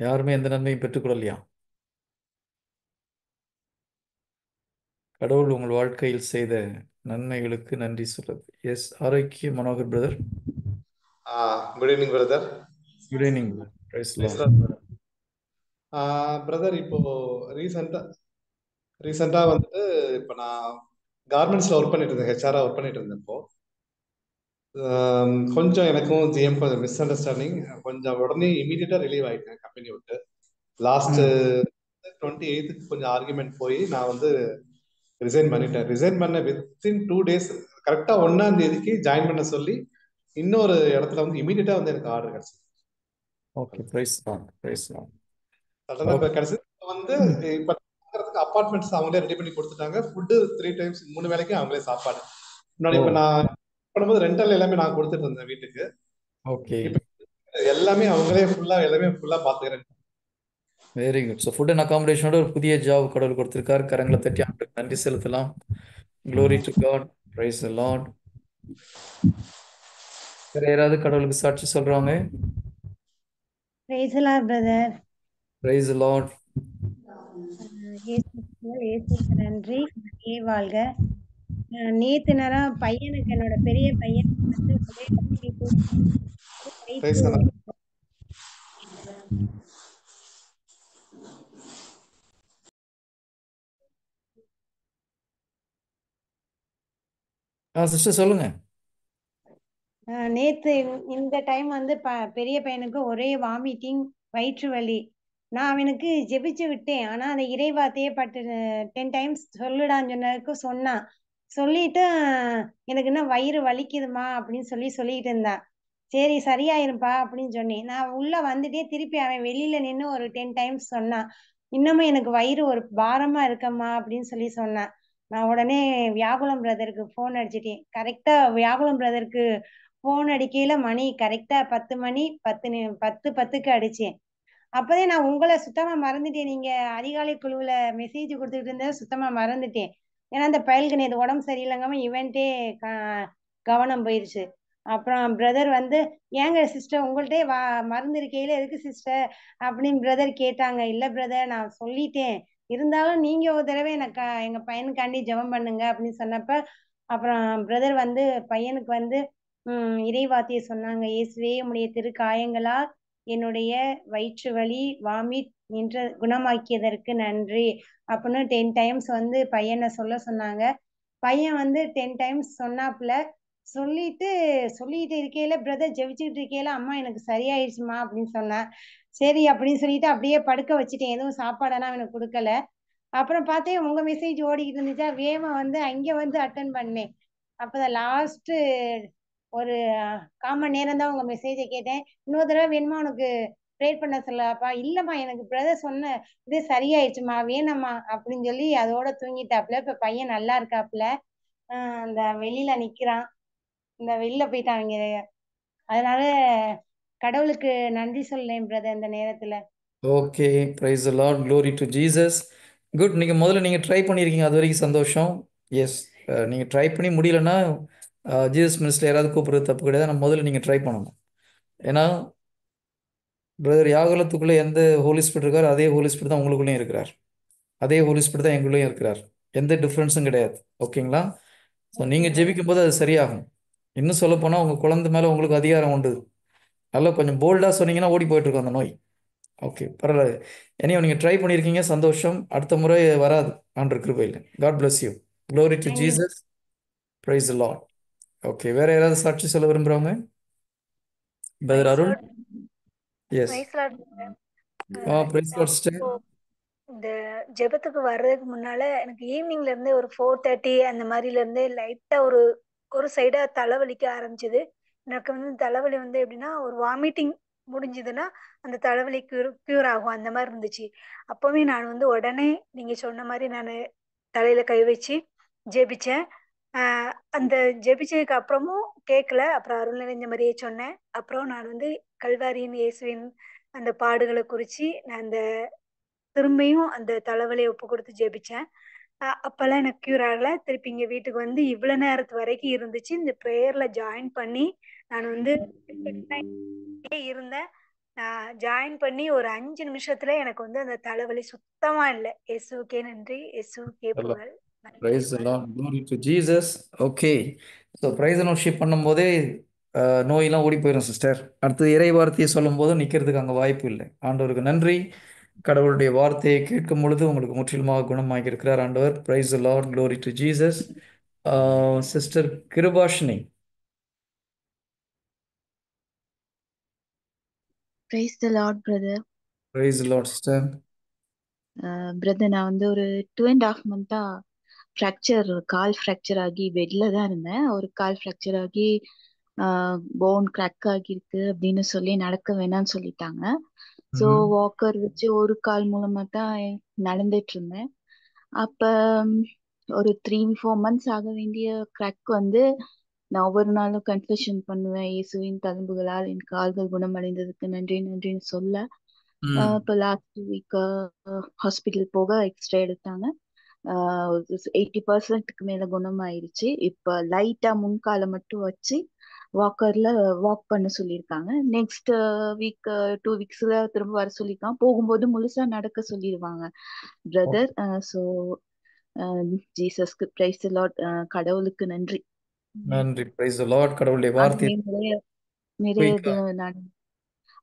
யாருமே எந்த நன்மையும் பெற்றுக்கொள்ளலையா? கடவுள் உங்கள் வாழ்க்கையில் செய்த நன்மைகளுக்கு நன்றி சொல்றது. Yes, Arockia Manohar brother. Good evening brother. Good evening. Praise lord. Brother, இப்போ ரீசெண்டா வந்துட்டு இப்போ நான் கார்மெண்ட்ஸ்ல ஒர்க் பண்ணிட்டு இருந்தேன், ஹெச்ஆரா ஒர்க் பண்ணிட்டு இருந்தேன். இப்போ கொஞ்சம் எனக்கும் ஜிஎம் கொஞ்சம் மிஸ் அண்டர்ஸ்டாண்டிங், கொஞ்சம் உடனே இமீடியட்டா ரிலீவ் ஆயிட்டேன் கம்பெனி விட்டு. லாஸ்ட் 28th கொஞ்சம் ஆர்குமெண்ட் போய் நான் வந்து ரிசைன் பண்ணிட்டேன். ரிசைன் பண்ண வித்தின் 2 days கரெக்டா 1ஆம் தேதிக்கு ஜாயின் பண்ண சொல்லி இன்னொரு இடத்துல வந்து இமீடியட்டா வந்து எனக்கு ஆர்டர் கிடைச்சது. Okay, praise lord. Praise lord. சடனா இப்ப கிடைச்சது. வந்து இப்ப அபார்ட்மெண்ட்ஸ் அவங்களே ரெடி பண்ணி கொடுத்துட்டாங்க. ஃபுட்டு 3 times 3 வேளைக்கும் அவங்களே சாப்பாடு. முன்னாடி இப்ப நான் பண்ணும்போது ரெண்டல் எல்லாமே நான் கொடுத்துட்டு இருந்தேன் வீட்டுக்கு. ஓகே, இப்ப எல்லாமே அவங்களே ஃபுல்லா பாத்துக்கிறேன். Very good. So food and அகாமடேஷனோட ஒரு புதிய ஜாப் கடவுள் கொடுத்திருக்காரு. கரங்களை தட்டி ஆண்டவருக்கு நன்றி செலுத்தலாம். Glory to God. Praise the Lord. வேற யாராவது கடவுளுக்கு சாட்சி சொல்றாங்க? Praise the Lord, brother. Praise the Lord. இயேசுவுக்கு நன்றி. நன்றியே வாழ்க. நேத்து நேரம் பையனுக்கு, என்னோட பெரிய பையனுக்கு வந்து ஒரே Praise the Lord. சிஸ்டர் சொல்லுங்க. நேத்து இந்த டைம் வந்து பெரிய பையனுக்கு ஒரே வாமிட்டிங், வயிற்று வலி. நான் அவனுக்கு ஜெபிச்சு விட்டேன். ஆனா அந்த இறைவார்த்தையே 10 times சொல்லுடான்னு சொன்னதுக்கு சொன்னான். சொல்லிட்டு எனக்கு என்ன வயிறு வலிக்குதுமா அப்படின்னு சொல்லிட்டு இருந்தான். சரி சரியாயிருப்பா அப்படின்னு சொன்னேன். நான் உள்ள வந்துட்டே திருப்பி அவன் வெளியில நின்று ஒரு 10 times சொன்னான். இன்னமும் எனக்கு வயிறு ஒரு பாரமா இருக்கம்மா அப்படின்னு சொன்னான். நான் உடனே வியாகுலம் பிரதருக்கு போன் அடிச்சிட்டேன். கரெக்டா வியாகுலம் பிரதருக்கு போன் அடிக்கையில மணி கரெக்டா 10 மணி 10:10க்கு அடிச்சேன். அப்பதான் நான் உங்களை சுத்தமா மறந்துட்டேன். நீங்க அதிகாலை குழுவுல மெசேஜ் கொடுத்துட்டு இருந்தத சுத்தமா மறந்துட்டேன். ஏன்னா அந்த பயலுக்கு நேற்று உடம்பு சரியில்லைங்காம இவன்ட்டே கவனம் போயிருச்சு. அப்புறம் பிரதர் வந்து, ஏங்க சிஸ்டர் உங்கள்ட்டே மருந்து இருக்கையில எதுக்கு சிஸ்டர் அப்படின்னு பிரதர் கேட்டாங்க. இல்ல பிரதர் நான் சொல்லிட்டேன், இருந்தாலும் நீங்க ஒரு தடவை எனக்கு எங்க பையனுக்காண்டி ஜெபம் பண்ணுங்க அப்படின்னு சொன்னப்ப, அப்புறம் பிரதர் வந்து பையனுக்கு வந்து இறைவார்த்தையை சொன்னாங்க. இயேசுவே உம்முடைய திருக்காயங்களால் என்னுடைய வயிற்று வலி வாமிட் நின்ற குணமாக்கியதற்கு நன்றி அப்படின்னு 10 times வந்து பையனை சொன்னாங்க. பையன் வந்து 10 times சொன்னாப்புல. சொல்லிட்டு இருக்கையில பிரதர் ஜெபிச்சுட்டு இருக்கையில, அம்மா எனக்கு சரியாயிடுச்சுமா அப்படின்னு சொன்னான். சரி அப்படின்னு சொல்லிட்டு அப்படியே படுக்க வச்சுட்டேன். எதுவும் சாப்பாடெல்லாம் அவனுக்கு கொடுக்கல. அப்புறம் பார்த்தேன் உங்க மெசேஜ் ஓடிக்கிட்டு இருந்துச்சா, வேகமா வந்து அங்க வந்து அட்டன் பண்ணேன். அப்பதான் லாஸ்ட் ஒரு 1/4 மணி நேரம் தான் உங்க மெசேஜை கேட்டேன். இன்னொரு தடவை வேணுமா உனக்கு ப்ரேயர் பண்ண சொல்லப்பா? இல்லம்மா எனக்கு பிரதர் சொன்ன இது சரியாயிடுச்சுமா, வேணாம்மா அப்படின்னு சொல்லி அதோட தூங்கிட்டாப்புல. இப்ப பையன் நல்லா இருக்காப்புல. அந்த வெளியில நிக்கிறான். இந்த வெளியில போயிட்டாங்க. அதனால கடவுளுக்கு நன்றி சொல்லேன் பிரதர் இந்த நேரத்துல. Okay, price the Lord. Glory to Jesus. Good. முதல்ல ட்ரை பண்ணியிருக்கீங்க, அது வரைக்கும் சந்தோஷம். எஸ், நீங்கள் ட்ரை பண்ணி முடியலன்னா ஜீசஸ் மினிஸ்டர் யாராவது கூப்பிடுறது தப்பு கிடையாது. ஆனால் முதல்ல நீங்கள் ட்ரை பண்ணணும். ஏன்னா பிரதர் யாகுலத்துக்குள்ளே எந்த ஹோலி ஸ்பிரிட் இருக்கார், அதே ஹோலி ஸ்பிரிட் தான் உங்களுக்குள்ளேயும் இருக்கிறார். அதே ஹோலி ஸ்பிரிட் தான் எங்களுள்ளேயும் இருக்கிறார். எந்த டிஃப்ரென்ஸும் கிடையாது. ஓகேங்களா? ஸோ நீங்கள் ஜெபிக்கும் போது அது சரியாகும். இன்னும் சொல்லப்போனால் உங்கள் குழந்தை மேலே உங்களுக்கு அதிகாரம் உண்டு. நல்லா கொஞ்சம் போல்டாக சொன்னீங்கன்னா ஓடி போயிட்டுருக்கோம் அந்த நோய். ஓகே, பரவாயில்ல. என்னையும் நீங்கள் ட்ரை பண்ணியிருக்கீங்க, சந்தோஷம். அடுத்த முறை வராது ஆண்டவர் கிருபையில். God bless you. Glory to Jesus. Praise the lord. Okay, வேற யாராவது சாட்சி சொல்ல விரும்புகிறவங்க? Brother Arul. Yes. Praise lord sister. இந்த ஜெபத்துக்கு வர்றதுக்கு முன்னால எனக்கு ஈவினிங்ல இருந்தே ஒரு 4:30 அந்த மாதிரில இருந்தே லைட்டா ஒரு சைடா தலைவலிக்க ஆரம்பிச்சது. எனக்கு வந்து தலைவலி வந்து எப்படின்னா, ஒரு வாமிட்டிங் முடிஞ்சதுன்னா அந்த தலைவலி கியூர் ஆகும், அந்த மாதிரி இருந்துச்சு. அப்பவே நான் வந்து உடனே நீங்க சொன்ன மாதிரி நான் தலையில கை வச்சு ஜெபிச்சேன். அந்த ஜெபிச்சதுக்கு அப்புறமும் கேட்கல. அப்புறம் அருள் நிறைஞ்ச மாதிரியே சொன்னேன். அப்புறம் நான் வந்து கல்வாரியின் இயேசுவின் அந்த பாடுகளை குறிச்சு நான் அந்த திரும்பியும் அந்த தலைவலியை ஒப்பு கொடுத்து ஜெபிச்சேன். அப்பெல்லாம் எனக்கு கியூர் ஆகல. திருப்பி இங்க வீட்டுக்கு வந்து இவ்வளவு நேரத்து வரைக்கும் இருந்துச்சு. இந்த ப்ரேயர்ல ஜாயின் பண்ணி நான் வந்து இருந்தேன். நான் ஜாயின் பண்ணி ஒரு 5 நிமிஷத்துல எனக்கு வந்து அந்த தலைவலி சுத்தமா இல்லை. இயேசுவுக்கே நன்றி, இயேசுவுக்கே புகழ். நன்றி. பிரைஸ் எல்லாம் glory to Jesus. Okay, so praise and worship பண்ணும்போதே நோயெல்லாம் ஓடி போயிடும் சிஸ்டர். அடுத்து இறை வார்த்தையை சொல்லும் போது நிற்கிறதுக்கு அங்கே வாய்ப்பு இல்லை. ஆண்டவருக்கு நன்றி. கடவுளுடைய வார்த்தையை கேட்கும் பொழுது உங்களுக்கு முற்றிலுமாக குணமாகி இருக்கிறார் ஆண்டவர். Praise lord, glory to Jesus. Sister Kirubashini. Praise the lord brother. Praise lord sister. Brother, நான் வந்து ஒரு 2.5 மந்த்தா கால் ஃப்ராக்சர் ஆகி பெட்ல தான் இருந்தேன். ஒரு கால் ஃப்ராக்சர் ஆகி போன் கிராக் ஆகியிருக்கு அப்படின்னு சொல்லி நடக்க வேணாம்னு சொல்லிட்டாங்க. ஸோ வாக்கர் வச்சு ஒரு கால் மூலமா தான் நடந்துட்டு இருந்தேன். அப்ப ஒரு 3-4 மந்த்ஸ் ஆக வேண்டிய கிராக் வந்து நான் ஒவ்வொரு நாளும் கன்ஃபெஷன் பண்ணுவேன். இயேசுவின் தழும்புகளால் என் கால்கள் குணமடைந்ததுக்கு நன்றி நன்றின்னு சொல்ல. இப்போ லாஸ்ட் வீக் ஹாஸ்பிட்டல் போக எக்ஸ்ரே எடுத்தாங்க. 80% மேல குணமாயிருச்சு. இப்ப லைட்டா முன்கால மட்டும் வச்சு வாக்கர்ல வாக் பண்ண சொல்லியிருக்காங்க. நெக்ஸ்ட் வீக் 2 வீக்ஸ்ல திரும்ப வர சொல்லியிருக்காங்க. போகும்போது முழுசா நடக்க சொல்லிடுவாங்க பிரதர். ஸோ ஜீசஸ்க்கு பிரைஸ் லார்ட், கடவுளுக்கு நன்றி. நன்றி. Praise lord. கடவுளுடைய வார்த்தை நிறைய நான்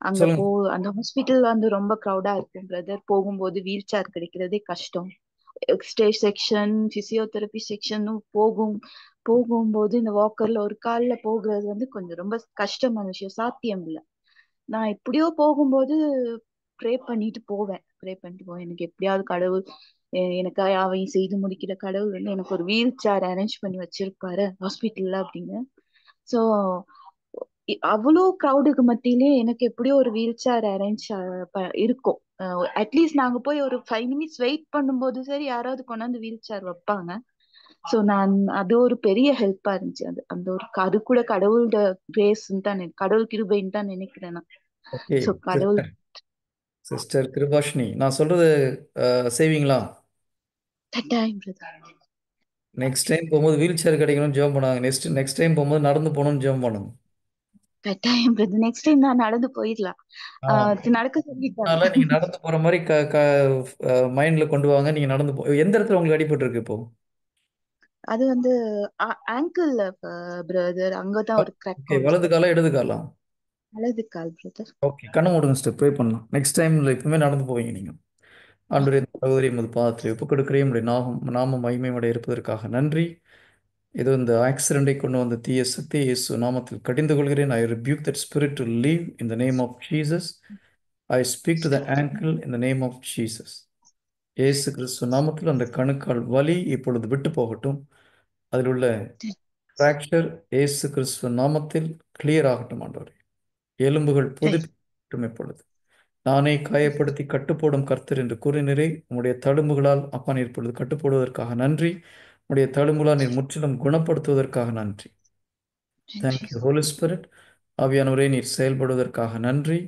அங்க அந்த ஹாஸ்பிட்டல் வந்து ரொம்ப க்ரௌடா இருக்கும் பிரதர். போகும்போது வீல் சேர் கிடைக்கிறதே கஷ்டம். எக்ஸ்ரே செக்ஷன், பிசியோதெரபி செக்ஷனும் போகும்போது இந்த வாக்கர்ல ஒரு கால்ல போகிறது வந்து கொஞ்சம் ரொம்ப கஷ்டமான விஷயம், சாத்தியம் இல்லை. நான் எப்படியோ போகும்போது ப்ரே பண்ணிட்டு போவேன். எனக்கு எப்படியாவது கடவுள் எனக்கு அவையும் செய்து முடிக்கிற கடவுள் வந்து எனக்கு ஒரு வீல் சேர் அரேஞ்ச் பண்ணி வச்சிருப்பாரு ஹாஸ்பிட்டல்ல அப்படின்னு. ஸோ அவ்வளோ க்ரௌடுக்கு மத்தியிலே எனக்கு எப்படியோ ஒரு வீல் சேர் அரேஞ்ச் இருக்கும். அட்லீஸ்ட் நாங்க போய் ஒரு 5 மினிட்ஸ் வெயிட் பண்ணும்போது சரி யாராவது கொண்டாந்து வீல் சேர் வைப்பாங்க. ஸோ அது ஒரு பெரிய ஹெல்ப்பா இருந்துச்சு. அது கூட கடவுளோட கிரேஸ்ன்னு தான், கடவுள் கிருபைன்னு தான் நினைக்கிறேன் நான். ஸோ கடவுள். சிஸ்டர் கிருபாஷினி, நான் சொல்றது செய்வீங்களா? நெக்ஸ்ட் டைம் போகும்போது வீல் சேர் கிடைக்கணும்னு ஜெபம் பண்ணாங்க. நெக்ஸ்ட் டைம் போகும்போது நடந்து போகணும்னு ஜெபம் பண்ணுங்க. கட்டாயம் பிரதர். நெக்ஸ்ட் டைம் நான் நடந்து போயிடலாம். நடக்க சொல்லிட்டாங்க. நீங்க நடந்து போற மாதிரி மைண்ட்ல கொண்டு வாங்க. நீங்க நடந்து எந்த இடத்துல உங்களுக்கு அடிபட்டு இருக்கு இப்போ? அது வந்து ஆங்கிள் பிரதர். அங்கதான் ஒரு கிராக். வலது காலா இடது காலா? வலது கால் பிரதர். ஓகே, கண்ணை மூடுங்க சிஸ்டர், ப்ரே பண்ணலாம். நெக்ஸ்ட் டைம்ல இப்பவுமே நடந்து போவீங்க நீங்க. ஆண்டவரே, சகோதரி எமது பாதத்தில் ஒப்புக் கொடுக்கிறேன். உடைய நாமம் மகிமையுடைய இருப்பதற்காக நன்றி. ஏதோ இந்த ஆக்சிடென்டை கொண்டு வந்த தீய சக்தி இயேசு நாமத்தில் கடிந்து கொள்கிறேன். I rebuke that spirit to leave in the name of Jesus. I speak to the ankle in the name of Jesus. இயேசு கிறிஸ்து நாமத்தில் அந்த கணுக்கால் வலி இப்பொழுது விட்டு போகட்டும். அதில் உள்ள ஃப்ராக்சர் இயேசு கிறிஸ்து நாமத்தில் கிளியர் ஆகட்டும். ஆண்டவரே, எலும்புகள் புதுப்பிக்கட்டும். இப்பொழுது நானே காயப்படுத்தி கட்டுப்போடும் கர்த்தர் என்று கூறினரே, உம்முடைய தழும்புகளால் அப்பா நீர் இப்பொழுது கட்டுப்போடுவதற்காக நன்றி. உடைய தழும்புகளால் நீர் முற்றிலும் குணப்படுத்துவதற்காக நன்றி. Thank you holy spirit. ஆவியானவரே, நீர் செயல்படுவதற்காக நன்றி.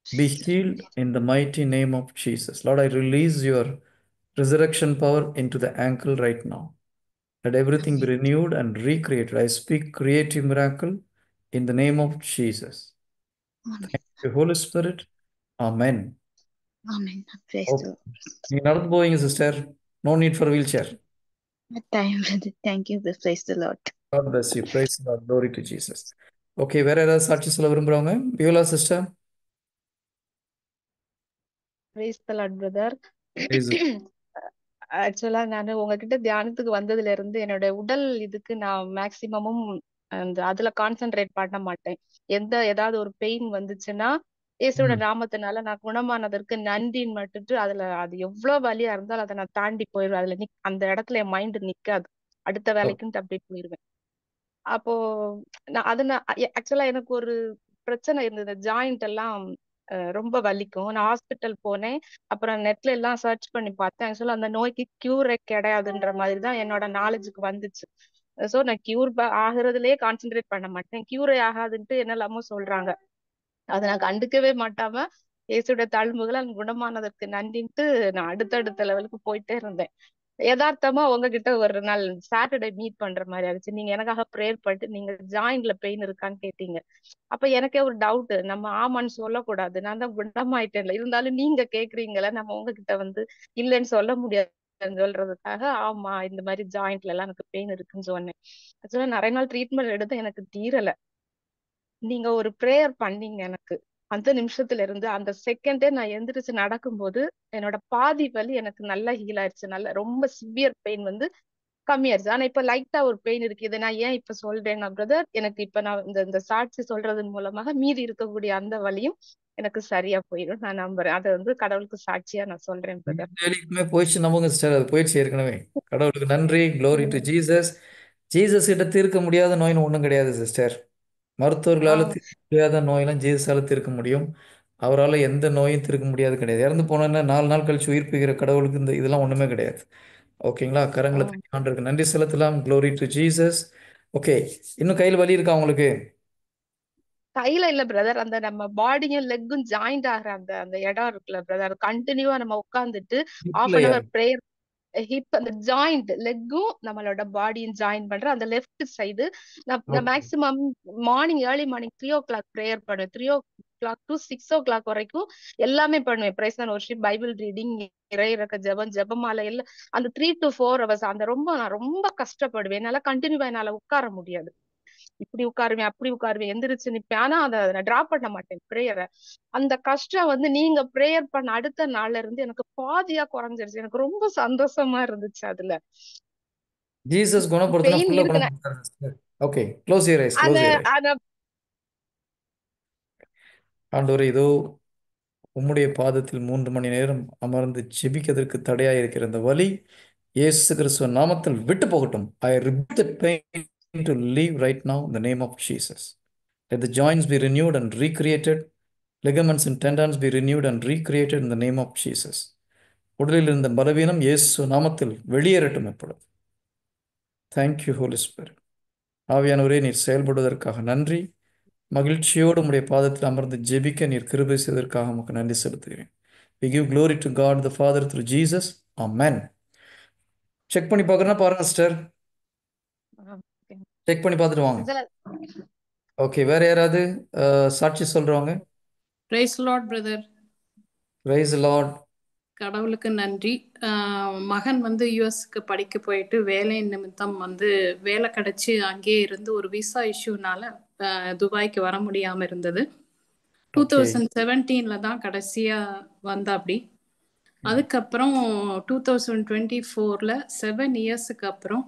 Be healed in the mighty name of Jesus. Lord, I release your resurrection power into the ankle right now. Let everything be renewed and recreated. I speak creative miracle in the name of Jesus. Thank you, Holy Spirit. Amen. Amen. நீங்க நடந்து போவீங்க sister. No need for wheelchair. Thank you. Praise the Lord. God bless you. Praise the Lord. Glory to Jesus. Okay, வேற ஏதாவது சாட்சி சொல்ல விரும்புறவங்க? Viola sister. Praise the Lord, brother. ஆக்சுவலா நான் உங்ககிட்ட தியானத்துக்கு வந்ததுல இருந்து என்னோட உடல் இதுக்கு நான் மேக்சிமமும் அதுல கான்சென்ட்ரேட் பண்ண மாட்டேன். ஏதாவது ஒரு பெயின் வந்துச்சுன்னா இயேசுவோட நாமத்தினால நான் குணமானதற்கு நன்றின்னு மட்டுட்டு அதுல அது எவ்வளவு வலியா இருந்தாலும் அதை நான் தாண்டி போயிடுவேன். அதுல அந்த இடத்துல என் மைண்ட் நிக்காது. அடுத்த வேலைக்குன்ட்டு அப்படியே போயிடுவேன். அப்போ நான் ஆக்சுவலா எனக்கு ஒரு பிரச்சனை இருந்தது. ஜாயிண்ட் எல்லாம் ரொம்ப வலிக்கும். நான் ஹாஸ்பிட்டல் போனேன். அப்புறம் நெட்ல எல்லாம் சர்ச் பண்ணி பார்த்தேன். ஆக்சுவலா அந்த நோய்க்கு கியூரே கிடையாதுன்ற மாதிரிதான் என்னோட நாலேஜுக்கு வந்துச்சு. சோ நான் கியூர் ஆகுறதுலயே கான்சென்ட்ரேட் பண்ண மாட்டேன். கியூரே ஆகாதுன்ட்டு என்னெல்லாமோ சொல்றாங்க. அதை நான் கண்டுக்கவே மாட்டாம இயேசுடைய தழும்புகளை குணமானதற்கு நன்றின்ட்டு நான் அடுத்தடுத்த லெவலுக்கு போயிட்டே இருந்தேன். யதார்த்தமா உங்ககிட்ட ஒரு நாள் சாட்டர்டே மீட் பண்ற மாதிரி ஆயிடுச்சு. நீங்க எனக்காக ப்ரேயர் பண்ணிட்டு நீங்க ஜாயின்ட்ல பெயின் இருக்கான்னு கேட்டீங்க. அப்ப எனக்கே ஒரு டவுட், நம்ம ஆமான்னு சொல்லக்கூடாது, நான் தான் குணமாயிட்டேன்ல, இருந்தாலும் நீங்க கேக்குறீங்களே, நம்ம உங்ககிட்ட வந்து இல்லைன்னு சொல்ல முடியாது சொல்றதுக்காக ஆமா இந்த மாதிரி ஜாயிண்ட்ல எல்லாம் எனக்கு பெயின் இருக்குன்னு சொன்னேன். ஆக்சுவலா நிறைய நாள் ட்ரீட்மெண்ட் எடுத்து எனக்கு தீரல. நீங்க ஒரு ப்ரேயர் பண்ணீங்க எனக்கு. அந்த நிமிஷத்துல இருந்து அந்த செகண்டே நான் எந்திரிச்சு நடக்கும்போது என்னோட பாதி வலி எனக்கு நல்லா ஹீல் ஆயிடுச்சு. நல்ல ரொம்ப சிவியர் பெயின் வந்து கம்மியாயிருச்சு. ஆனா இப்ப லைட்டா ஒரு பெயின் இருக்கு. இதை நான் ஏன் இப்ப சொல்றேன்னா பிரதர், எனக்கு இப்ப நான் இந்த சாட்சி சொல்றதன் மூலமாக மீதி இருக்கக்கூடிய அந்த வலியும் எனக்கு சரியா போயிடும் நான் நம்புறேன். அதை வந்து கடவுளுக்கு சாட்சியா நான் சொல்றேன் பிரதர். வேலைக்குமே போயிடுச்சு நம்புங்க சிஸ்டர், அது போயிடுச்சு ஏற்கனவே. கடவுளுக்கு நன்றி. Glory to Jesus. ஜீசஸ் கிட்ட தீர்க்க முடியாத நோயின்னு ஒன்றும் கிடையாது சிஸ்டர். மருத்துவர்களால் ஆமா தீர்க்க முடியாத நோயெல்லாம் ஜீசஸால தீர்க்க முடியும். அவரால் எந்த நோயும் தீர்க்க முடியாது கிடையாது. இறந்து போனோன்னா 4 நாள் கழிச்சு உயிர்ப்பிக்கிற கடவுளுக்கு இந்த இதெல்லாம் ஒன்றுமே கிடையாது. ஓகேங்களா? கரங்களை ஆமா. தட்டி ஆண்டவருக்கு நன்றி செலுத்தலாம். Glory to Jesus. ஓகே, இன்னும் கையில் வலி இருக்கா உங்களுக்கு? கையில இல்ல பிரதர், அந்த நம்ம பாடியும் லெக்கும் ஜாயிண்ட் ஆகிற அந்த அந்த இடம் இருக்குல்ல பிரதர், கண்டினியூவா நம்ம உட்கார்ந்துட்டு half an இல்லையா? hour ப்ரேயர், ஹிப் அந்த ஜாயிண்ட் லெக்கும் நம்மளோட பாடியும் ஜாயின் பண்ற அந்த லெஃப்ட் சைடு. நான் okay. Maximum morning early morning 3 o'clock prayer பண்ணுவேன். 3 o'clock டு 6 o'clock வரைக்கும் எல்லாமே பண்ணுவேன். Praise and worship, Bible reading, இறையிறக்க ஜெபம், ஜெபமாலை எல்லாம். அந்த 3 to 4 hours அந்த நான் ரொம்ப கஷ்டப்படுவேன். என்னால கண்டினியூவா என்னால உட்கார முடியாது. இப்படி உட்காருவேன், அப்படி உட்காருவேன், எந்திரிச்சு நிப்பேன். ஆனா அதை நான் டிராப் பண்ண மாட்டேன் ப்ரேயரை. அந்த கஷ்டம் வந்து நீங்க ப்ரேயர் பண்ண அடுத்த நாள்ல இருந்து எனக்கு பாதியா குறைஞ்சிருச்சு. எனக்கு ரொம்ப சந்தோஷமா இருந்துச்சு அதுல. ஜீசஸ் குணப்படுத்தினா பெயின் ஃபுல்லாக இருக்குன்னு குணப்படுத்தாரு sister. Okay, close your eyes, அந்த க்ளோஸ் யுவர் ஐஸ். அந்த ஆண்டவரே, இதோ உம்முடைய பாதத்தில் 3 மணி நேரம் அமர்ந்து ஜெபிக்கிறதற்கு தடையாக இருக்கிற இந்த வலி இயேசு கிறிஸ்துவ நாமத்தில் விட்டு போகட்டும். ஐ rebuke the pain to leave right now in the name of Jesus. Let the joints be renewed and recreated. Ligaments and tendons be renewed and recreated in the name of Jesus. உடலில் இருந்த பலவீனம் இயேசு நாமத்தில் வெளியேறட்டும் எப்பொழுது. Thank you holy spirit. ஆவியானவரே, நீர் செயல்படுவதற்காக நன்றி. மகிழ்ச்சியோடு உம்முடைய பாதத்தில் அமர்ந்து ஜெபிக்க நீர் கிருபை செய்வதற்காக உமக்கு நன்றி செலுத்துகிறேன். We give glory to God the Father through Jesus. Amen. Check பண்ணி பார்க்கறனா பாருங்க சிஸ்டர். செக் பண்ணி பார்த்துட்டு வாங்க. ஓகே, வேற யாராவது சாட்சி சொல்றவங்க? Praise lord brother. Praise lord. கடவுளுக்கு நன்றி. மகன் வந்து யுஎஸ்க்கு படிக்க போயிட்டு வேலை நிமித்தம் வந்து வேலை கிடைச்சி அங்கேயே இருந்து ஒரு விசா இஷ்யூனால துபாய்க்கு வர முடியாம இருந்தது. 2017 தான் கடைசியா வந்தா. அப்படி அதுக்கப்புறம் 2024 7 இயர்ஸுக்கு அப்புறம்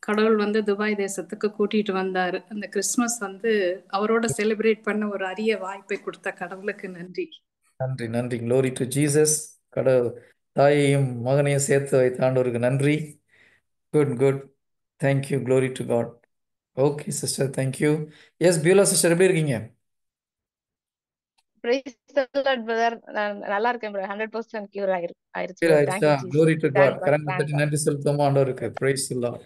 கடவுள் வந்து துபாய் தேசத்துக்கு கூட்டிட்டு வந்தாரு. அந்த கிறிஸ்மஸ் வந்து அவரோட செலிப்ரேட் பண்ண ஒரு அரிய வாய்ப்பை கொடுத்த கடவுளுக்கு நன்றி. நன்றி நன்றி. Glory to Jesus. கடவுள் தாயையும் மகனையும் சேர்த்து வைத்த ஆண்டவருக்கு நன்றி. Good good. Thank you. Glory to God. Okay sister, thank you. Yes Beulah sister, எப்படி இருக்கீங்க? நல்லா இருக்கேன். 100% கியூர் ஆயிருச்சு. ஆயிடுச்சா? Glory to God. கரண்ட் தட்டி தேங்க்ஸ். நன்றி செலுத்தமா ஆண்டவருக்கு. Praise lord.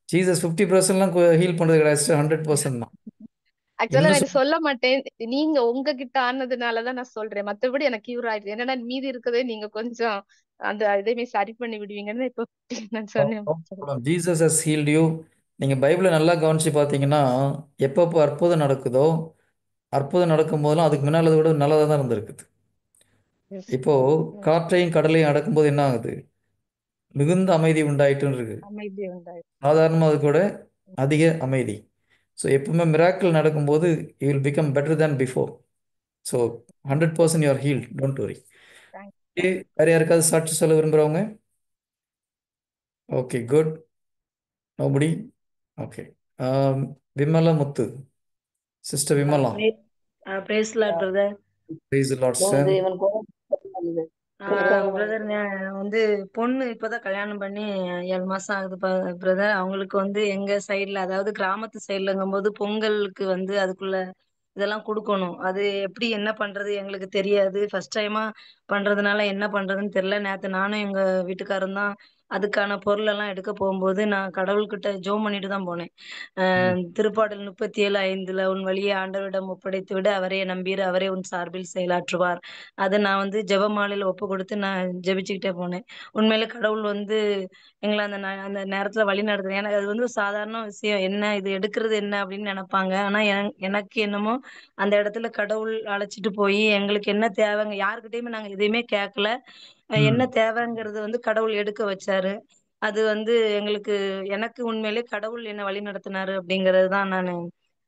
ஜீசஸ் 50%லாம் ஹீல் பண்றது கிடையாது, 100% தான். ஆக்சுவலா இன்னும் நான் சொல்ல மாட்டேன். நீங்க உங்ககிட்ட ஆனதுனாலதான் நான் சொல்றேன். மத்தபடி எனக்கு கியூர் ஆயிடுச்சு. என்னன்னா மீதி இருக்கதே நீங்க கொஞ்சம் அந்த இதையுமே சரி பண்ணி விடுவீங்கன்னு இப்ப நான் சொன்னேன். Jesus has healed you. நீங்க பைபிளை நல்லா கவனிச்சு பார்த்தீங்கன்னா, எப்பப்போ அற்புதம் நடக்குதோ, அற்புதம் நடக்கும் போதெல்லாம் அதுக்கு முன்னால விட நல்லதாக தான் இருந்திருக்குது. இப்போ காற்றையும் கடலையும் அடக்கும்போது என்ன ஆகுது? மிகுந்த அமைதி உண்டாயிட்டுன்னு இருக்கு. அமைதி உண்டாயிடுச்சு. சாதாரணமாக அது கூட அதிக அமைதி. ஸோ எப்பவுமே மிராக்கிள் நடக்கும்போது you will become better than before. So 100% you are healed, don't worry. வேற யாருக்காவது சாட்சி சொல்ல விரும்புகிறவங்க? Okay, good. Nobody. Okay. Vimala Muthu sister. Vimala. Praise lord brother. Praise lord sir. Brother, வந்து பொண்ணு இப்பதான் கல்யாணம் பண்ணி 7 மாசம் ஆகுது பிரதர். அவங்களுக்கு வந்து எங்க சைட்ல, அதாவது கிராமத்து சைட்லங்கும் போது பொங்கலுக்கு வந்து அதுக்குள்ள இதெல்லாம் கொடுக்கணும். அது எப்படி என்ன பண்றது எங்களுக்கு தெரியாது. ஃபர்ஸ்ட் டைமா பண்றதுனால என்ன பண்றதுன்னு தெரியல. நேத்து நானும் எங்க வீட்டுக்காரரும் தான் அதுக்கான பொருள் எல்லாம் எடுக்க போகும்போது நான் கடவுள்கிட்ட ஜெபம் பண்ணிட்டு தான் போனேன். திருப்பாடல் 37:5 உன் வழியை ஆண்டவரிடம் ஒப்படைத்து விட அவரே நம்பீர், அவரே உன் சார்பில் செயலாற்றுவார். அதை நான் வந்து ஜெபமாலையில ஒப்பு கொடுத்து நான் ஜெபிச்சுக்கிட்டே போனேன். உண்மையிலே கடவுள் வந்து எங்களை அந்த நேரத்துல வழி நடத்துறேன். எனக்கு அது வந்து ஒரு சாதாரண விஷயம், என்ன இது எடுக்கிறது என்ன அப்படின்னு நினைப்பாங்க. ஆனா எனக்கு என்னமோ அந்த இடத்துல கடவுள் அழைச்சிட்டு போய் எங்களுக்கு என்ன தேவைங்க, யாருக்கிட்டயுமே நாங்க எதையுமே கேட்கல. என்ன தேவைங்கிறது வந்து கடவுள் எடுக்க வச்சாரு. அது வந்து எனக்கு உண்மையிலே கடவுள் என்ன வழி நடத்தினாரு அப்படிங்கறது தான் நானு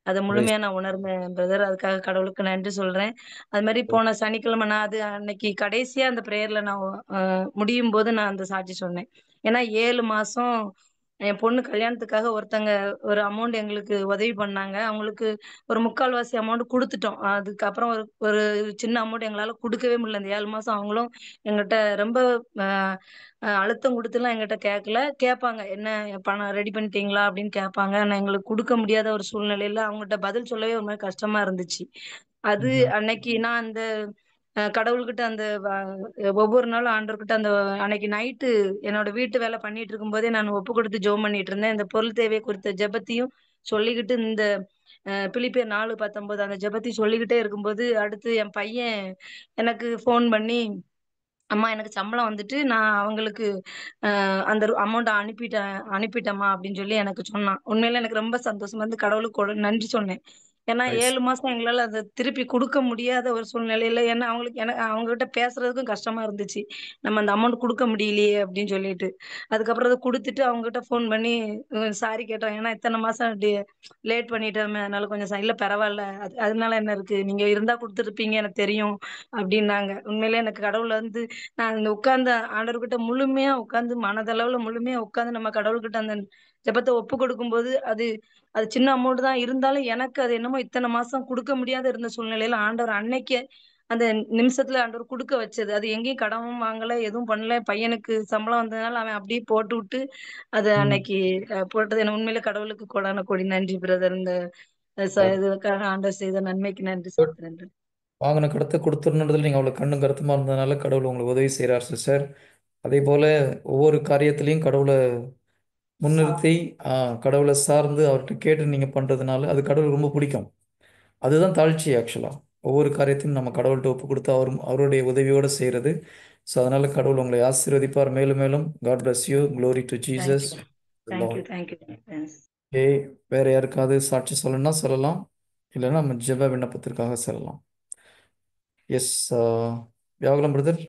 அதை முழுமையா நான் உணர்ந்தேன் பிரதர். அதுக்காக கடவுளுக்கு நன்றி சொல்றேன். அது மாதிரி போன சனிக்கிழமை நான் அது அன்னைக்கு கடைசியா அந்த பிரேயர்ல நான் முடியும் போது நான் அந்த சாட்சி சொன்னேன். ஏன்னா 7 மாசம் என் பொண்ணு கல்யாணத்துக்காக ஒருத்தங்க ஒரு அமௌண்ட் எங்களுக்கு உதவி பண்ணாங்க. அவங்களுக்கு ஒரு 3/4 அமௌண்ட் கொடுத்துட்டோம். அதுக்கப்புறம் ஒரு ஒரு சின்ன அமௌண்ட் எங்களால கொடுக்கவே முடியல. இந்த 7 மாசம் அவங்களும் எங்கிட்ட ரொம்ப அஹ், அழுத்தம் கொடுத்துலாம் எங்கிட்ட கேட்பாங்க, என்ன பணம் ரெடி பண்ணிட்டீங்களா அப்படின்னு கேட்பாங்க. ஆனா எங்களுக்கு கொடுக்க முடியாத ஒரு சூழ்நிலையில அவங்ககிட்ட பதில் சொல்லவே ஒரு மாதிரி கஷ்டமா இருந்துச்சு. அது அன்னைக்கு நான் அந்த கடவுள்கிட்ட அந்த ஒவ்வொரு நாளும் ஆண்டவர்கிட்ட அந்த அன்னைக்கு நைட்டு என்னோட வீட்டு வேலை பண்ணிட்டு இருக்கும்போதே நான் ஒப்பு கொடுத்து ஜெபம் பண்ணிட்டு இருந்தேன். இந்த பொருள் தேவை குறித்த ஜெபத்தையும் சொல்லிக்கிட்டு இந்த பிலிப்பியர் 4:19 அந்த ஜெபத்தையும் சொல்லிக்கிட்டே இருக்கும்போது அடுத்து என் பையன் எனக்கு ஃபோன் பண்ணி, அம்மா எனக்கு சம்பளம் வந்துட்டு நான் அவங்களுக்கு அந்த அமௌண்ட் அனுப்பிட்டேம்மா அப்படின்னு சொல்லி எனக்கு சொன்னான். உண்மையில எனக்கு ரொம்ப சந்தோஷமா இருந்து கடவுளுக்கு நன்றி சொன்னேன். ஏன்னா 7 மாசம் எங்களால அதை திருப்பி கொடுக்க முடியாத ஒரு சூழ்நிலையில, ஏன்னா எனக்கு அவங்க கிட்ட பேசுறதுக்கும் கஷ்டமா இருந்துச்சு, நம்ம அந்த அமௌண்ட் கொடுக்க முடியலையே அப்படின்னு சொல்லிட்டு. அதுக்கப்புறம் அதை கொடுத்துட்டு அவங்க கிட்ட ஃபோன் பண்ணி சாரி கேட்டோம். ஏன்னா இத்தனை மாசம் லேட் பண்ணிட்டோமே, அதனால கொஞ்சம் இல்ல பரவாயில்ல, அதனால என்ன இருக்கு, நீங்க இருந்தா கொடுத்துருப்பீங்க எனக்கு தெரியும் அப்படின்னாங்க. உண்மையிலேயே எனக்கு கடவுள் வந்து நான் இந்த உட்கார்ந்து ஆண்டவர்கிட்ட முழுமையா உட்கார்ந்து மனதளவுல முழுமையா உட்கார்ந்து நம்ம கடவுள்கிட்ட அந்த ஜெபத்தை ஒப்பு கொடுக்கும்போது அது அது சின்ன அமௌண்ட் தான் இருந்தாலும் எனக்கு அது என்னமோ இத்தனை மாசம் கொடுக்க முடியாத இருந்த சூழ்நிலையில ஆண்டவர் அன்னைக்கே அந்த நிமிஷத்துல ஆண்டவர் கொடுக்க வச்சது. அது எங்கேயும் கடவும் வாங்கல, எதுவும் பண்ணல. பையனுக்கு சம்பளம் வந்ததுனால அவன் அப்படியே போட்டு விட்டு அது அன்னைக்கு போட்டது. எனக்கு உண்மையில கடவுளுக்கு கோடான கோடி நன்றி பிரதர். இந்த இதுக்காக ஆண்டவர் செய்த நன்மைக்கு நன்றி செலுத்துறேன். வாங்கின கடத்தை கொடுத்துடணுன்றதுல நீங்கள் அவ்வளோ கண்ணும் கருத்துமா இருந்ததுனால கடவுள் உங்களுக்கு உதவி செய்கிறார் சிஸ்டர். அதே போல் ஒவ்வொரு காரியத்திலையும் கடவுளை முன்னிறுத்தி கடவுளை சார்ந்து அவர்கிட்ட கேட்டு நீங்கள் பண்ணுறதுனால அது கடவுள் ரொம்ப பிடிக்கும். அதுதான் தாழ்ச்சி ஆக்சுவலாக. ஒவ்வொரு காரியத்தையும் நம்ம கடவுள்கிட்ட ஒப்பு கொடுத்து அவருடைய உதவியோடு செய்கிறது. ஸோ அதனால் கடவுள் உங்களை ஆசீர்வதிப்பார் மேலும் மேலும். God bless you. Glory to Jesus. Thank you. ஏ வேறு யாருக்காவது சாட்சி சொல்லணும்னா சொல்லலாம், இல்லைன்னா நம்ம ஜெப விண்ணப்பத்திற்காக செல்லலாம். Yes Viyagulam brother.